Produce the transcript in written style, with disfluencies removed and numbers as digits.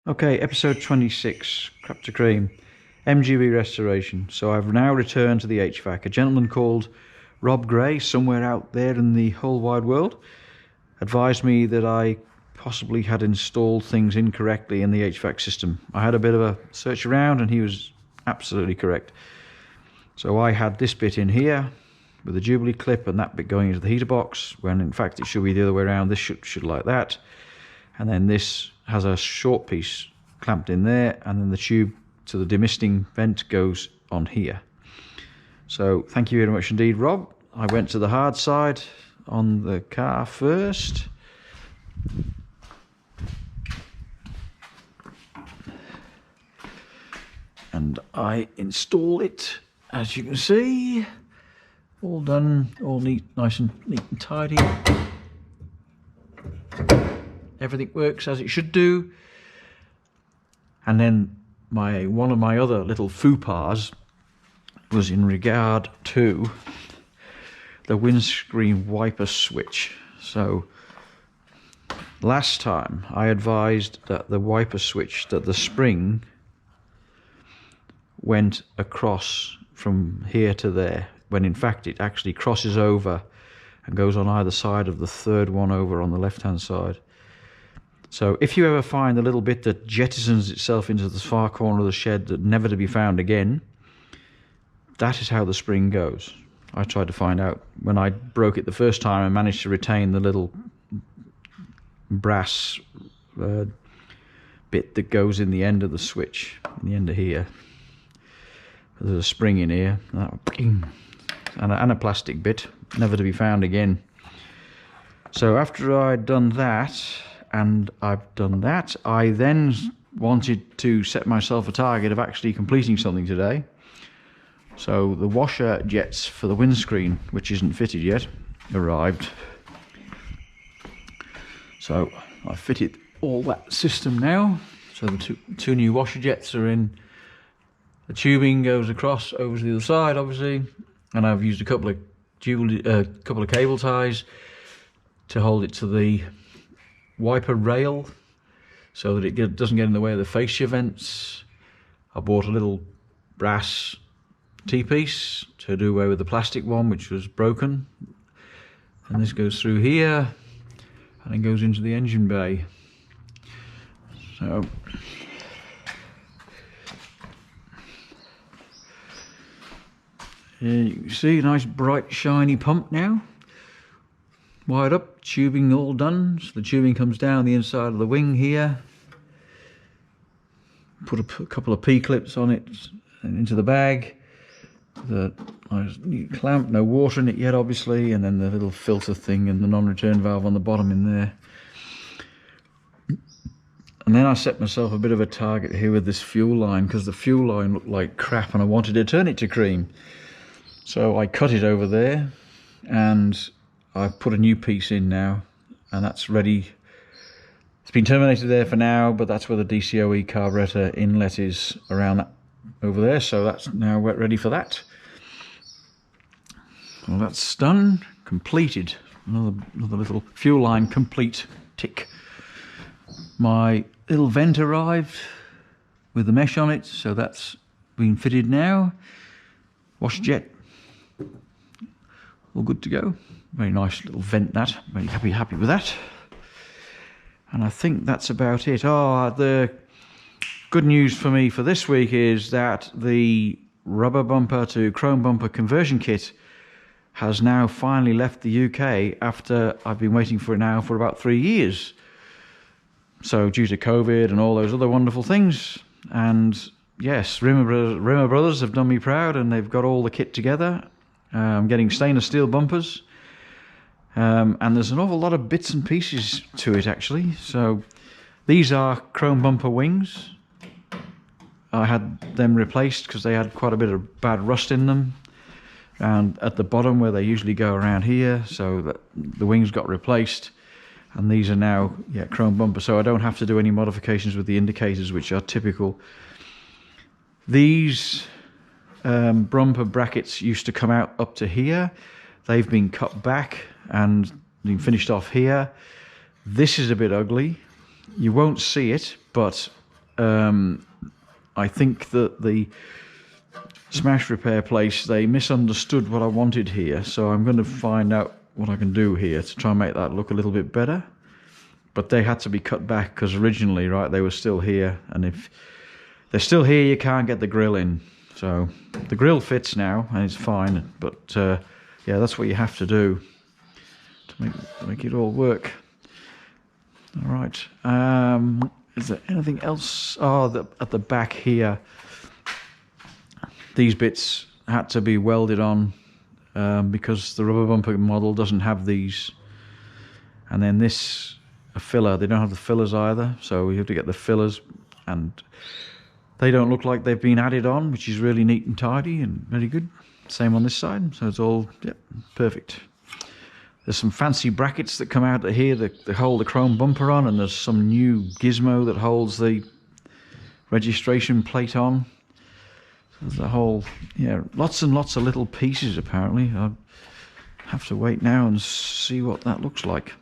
Okay, episode 26, Crap to Cream, MGB restoration. So I've now returned to the HVAC. A gentleman called Rob Gray, somewhere out there in the whole wide world, advised me that I possibly had installed things incorrectly in the HVAC system. I had a bit of a search around and he was absolutely correct. So I had this bit in here with a Jubilee clip and that bit going into the heater box, when in fact it should be the other way around. This should like that. And then this has a short piece clamped in there, and then the tube to the demisting vent goes on here. So thank you very much indeed, Rob. I went to the hard side on the car first. And I install it, as you can see. All done, all neat, nice and neat and tidy. Everything works as it should do. And then one of my other little faux pas was in regard to the windscreen wiper switch. So last time I advised that the wiper switch, that the spring went across from here to there, when in fact it actually crosses over and goes on either side of the third one over on the left hand side. So if you ever find a little bit that jettisons itself into the far corner of the shed that never to be found again, that is how the spring goes. I tried to find out. When I broke it the first time, I managed to retain the little brass bit that goes in the end of the switch, in the end of here. There's a spring in here, and a plastic bit, never to be found again. So after I'd done that, and I've done that, I then wanted to set myself a target of actually completing something today. So the washer jets for the windscreen, which isn't fitted yet, arrived. So I've fitted all that system now. So the two new washer jets are in. The tubing goes across over to the other side, obviously, and I've used a couple of cable ties to hold it to the wiper rail so that it doesn't get in the way of the fascia vents. I bought a little brass T-piece to do away with the plastic one, which was broken, and this goes through here and it goes into the engine bay. So here you can see a nice bright shiny pump now, wired up, tubing all done. So the tubing comes down the inside of the wing here. Put a couple of P-clips on it and into the bag. The nice neat clamp, no water in it yet obviously, and then the little filter thing and the non-return valve on the bottom in there. And then I set myself a bit of a target here with this fuel line, because the fuel line looked like crap and I wanted to turn it to cream. So I cut it over there and I've put a new piece in now, and that's ready. It's been terminated there for now, but that's where the DCOE carburetor inlet is, around that over there. So that's now ready for that. Well, that's done, completed. Another little fuel line complete, tick. My little vent arrived with the mesh on it, so that's been fitted now. Wash jet, all good to go. Very nice little vent, that. Very happy with that. And I think that's about it. Oh, the good news for me for this week is that the rubber bumper to chrome bumper conversion kit has now finally left the UK after I've been waiting for it now for about 3 years. So due to COVID and all those other wonderful things. And yes, Rimmer Brothers have done me proud, and they've got all the kit together. I'm getting stainless steel bumpers. And there's an awful lot of bits and pieces to it actually. So these are chrome bumper wings. I had them replaced because they had quite a bit of bad rust in them, and at the bottom where they usually go around here, so that the wings got replaced, and these are now chrome bumper, so I don't have to do any modifications with the indicators, which are typical. These bumper brackets used to come out up to here. They've been cut back and been finished off here. This is a bit ugly. You won't see it, but I think that the smash repair place, they misunderstood what I wanted here, so I'm going to find out what I can do here to try and make that look a little bit better. But they had to be cut back because originally, right, they were still here, and if they're still here, you can't get the grill in. So the grill fits now and it's fine, but yeah, that's what you have to do to make it all work. All right. Is there anything else? Oh, at the back here, these bits had to be welded on because the rubber bumper model doesn't have these. And then this, a filler, they don't have the fillers either, so we have to get the fillers, and they don't look like they've been added on, which is really neat and tidy and very good. Same on this side, so it's all, yep, perfect. There's some fancy brackets that come out of here that hold the chrome bumper on, and there's some new gizmo that holds the registration plate on. So there's a whole, yeah, lots and lots of little pieces apparently. I'll have to wait now and see what that looks like.